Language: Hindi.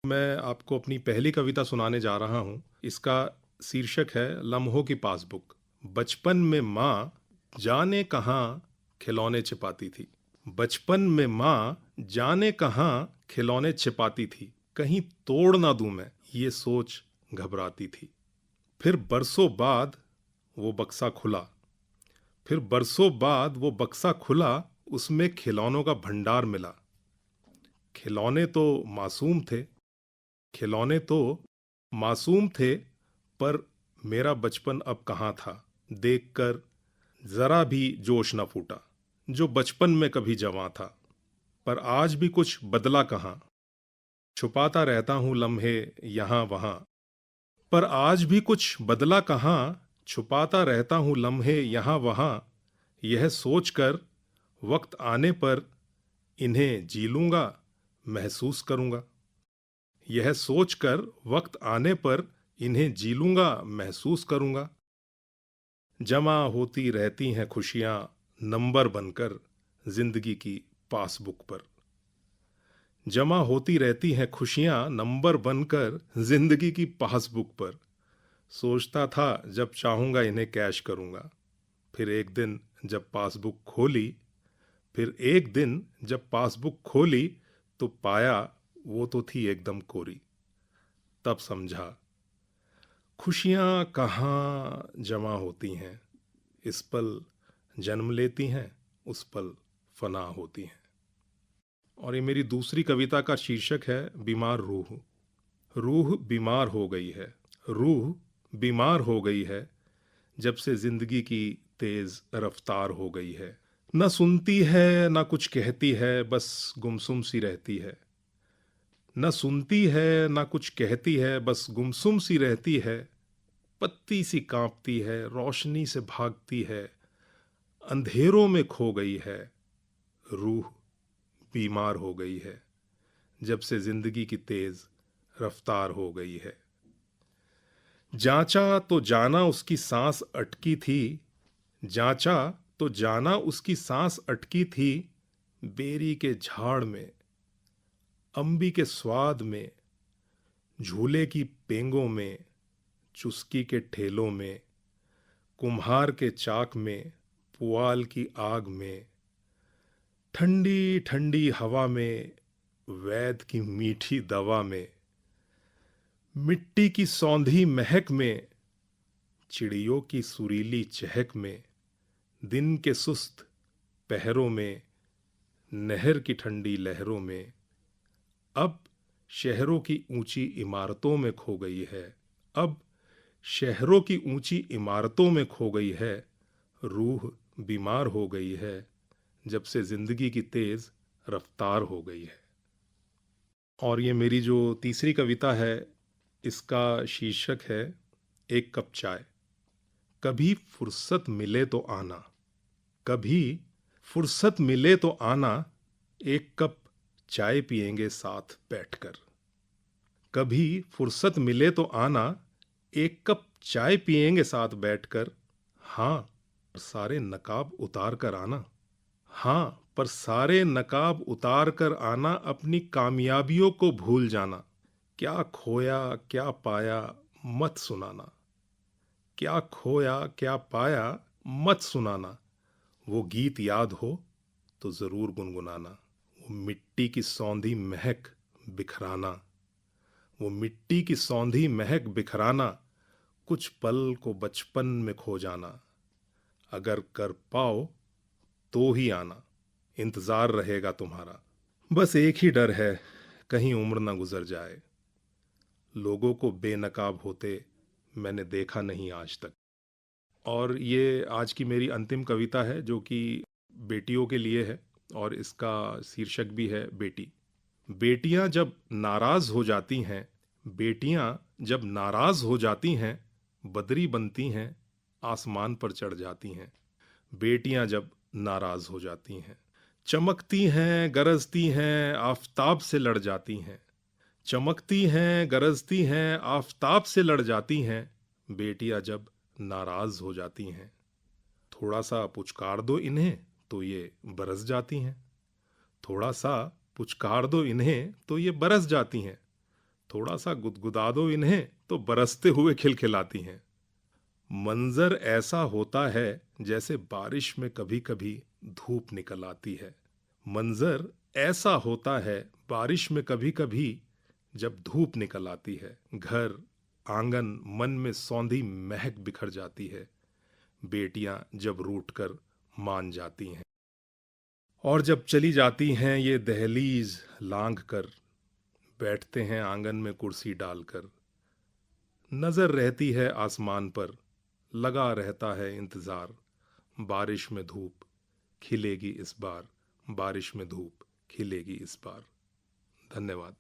मैं आपको अपनी पहली कविता सुनाने जा रहा हूँ। इसका शीर्षक है लम्हों की पासबुक। बचपन में माँ जाने कहाँ खिलौने छिपाती थी। बचपन में माँ जाने कहाँ खिलौने छिपाती थी। कहीं तोड़ ना दूं मैं, ये सोच घबराती थी। फिर बरसों बाद वो बक्सा खुला। फिर बरसों बाद वो बक्सा खुला, उसमें खिलौनों का भंडार मिला। खिलौने तो मासूम थे। खिलौने तो मासूम थे, पर मेरा बचपन अब कहाँ था। देखकर जरा भी जोश न फूटा, जो बचपन में कभी जवां था। पर आज भी कुछ बदला कहाँ, छुपाता रहता हूँ लम्हे यहाँ वहाँ। पर आज भी कुछ बदला कहाँ, छुपाता रहता हूँ लम्हे यहाँ वहाँ। यह सोचकर वक्त आने पर इन्हें जी लूंगा, महसूस करूंगा। यह सोचकर वक्त आने पर इन्हें जी लूंगा, महसूस करूंगा। जमा होती रहती हैं खुशियां नंबर बनकर जिंदगी की पासबुक पर। जमा होती रहती हैं खुशियां नंबर बनकर जिंदगी की पासबुक पर। सोचता था जब चाहूंगा इन्हें कैश करूंगा। फिर एक दिन जब पासबुक खोली फिर एक दिन जब पासबुक खोली तो पाया वो तो थी एकदम कोरी। तब समझा खुशियाँ कहाँ जमा होती हैं, इस पल जन्म लेती हैं, उस पल फना होती हैं। और ये मेरी दूसरी कविता का शीर्षक है बीमार रूह। रूह बीमार हो गई है। रूह बीमार हो गई है, जब से जिंदगी की तेज रफ्तार हो गई है। न सुनती है न कुछ कहती है, बस गुमसुम सी रहती है। न सुनती है न कुछ कहती है, बस गुमसुम सी रहती है। पत्ती सी कांपती है, रोशनी से भागती है, अंधेरों में खो गई है। रूह बीमार हो गई है, जब से जिंदगी की तेज रफ्तार हो गई है। जांचा तो जाना उसकी सांस अटकी थी। जांचा तो जाना उसकी सांस अटकी थी। बेरी के झाड़ में, अंबी के स्वाद में, झूले की पेंगों में, चुस्की के ठेलों में, कुम्हार के चाक में, पुआल की आग में, ठंडी ठंडी हवा में, वैद की मीठी दवा में, मिट्टी की सौंधी महक में, चिड़ियों की सुरीली चहक में, दिन के सुस्त पहरों में, नहर की ठंडी लहरों में। अब शहरों की ऊंची इमारतों में खो गई है। अब शहरों की ऊंची इमारतों में खो गई है। रूह बीमार हो गई है, जब से जिंदगी की तेज रफ्तार हो गई है। और ये मेरी जो तीसरी कविता है, इसका शीर्षक है एक कप चाय। कभी फुर्सत मिले तो आना। कभी फुर्सत मिले तो आना, एक कप चाय पिएंगे साथ बैठकर। कभी फुर्सत मिले तो आना, एक कप चाय पिएंगे साथ बैठकर। हाँ, पर सारे नकाब उतार कर आना। हाँ, पर सारे नकाब उतार कर आना, अपनी कामयाबियों को भूल जाना। क्या खोया क्या पाया मत सुनाना। क्या खोया क्या पाया मत सुनाना। वो गीत याद हो तो जरूर गुनगुनाना। वो मिट्टी की सौंधी महक बिखराना। वो मिट्टी की सौंधी महक बिखराना। कुछ पल को बचपन में खो जाना। अगर कर पाओ तो ही आना, इंतजार रहेगा तुम्हारा। बस एक ही डर है, कहीं उम्र ना गुजर जाए। लोगों को बेनकाब होते मैंने देखा नहीं आज तक। और ये आज की मेरी अंतिम कविता है, जो कि बेटियों के लिए है, और इसका शीर्षक भी है बेटी। बेटियां जब नाराज हो जाती हैं, बेटियां जब नाराज हो जाती हैं, बदरी बनती हैं, आसमान पर चढ़ जाती हैं। बेटियां जब नाराज हो जाती हैं, चमकती हैं गरजती हैं, आफताब से लड़ जाती हैं। चमकती हैं गरजती हैं, आफताब से लड़ जाती हैं। बेटियां जब नाराज हो जाती हैं, थोड़ा सा पुचकार दो इन्हें तो ये बरस जाती हैं। थोड़ा सा पुचकार दो इन्हें तो ये बरस जाती हैं। थोड़ा सा गुदगुदा दो इन्हें तो बरसते हुए खिलखिलाती हैं। मंजर ऐसा होता है जैसे बारिश में कभी कभी धूप निकल आती है। मंजर ऐसा होता है बारिश में कभी कभी जब धूप निकल आती है। घर, आंगन, मन में सौंधी महक बिखर जाती है। बेटियां जब रूठ कर मान जाती हैं और जब चली जाती हैं ये दहलीज लांघ कर, बैठते हैं आंगन में कुर्सी डालकर। नजर रहती है आसमान पर, लगा रहता है इंतजार। बारिश में धूप खिलेगी इस बार, बारिश में धूप खिलेगी इस बार। धन्यवाद।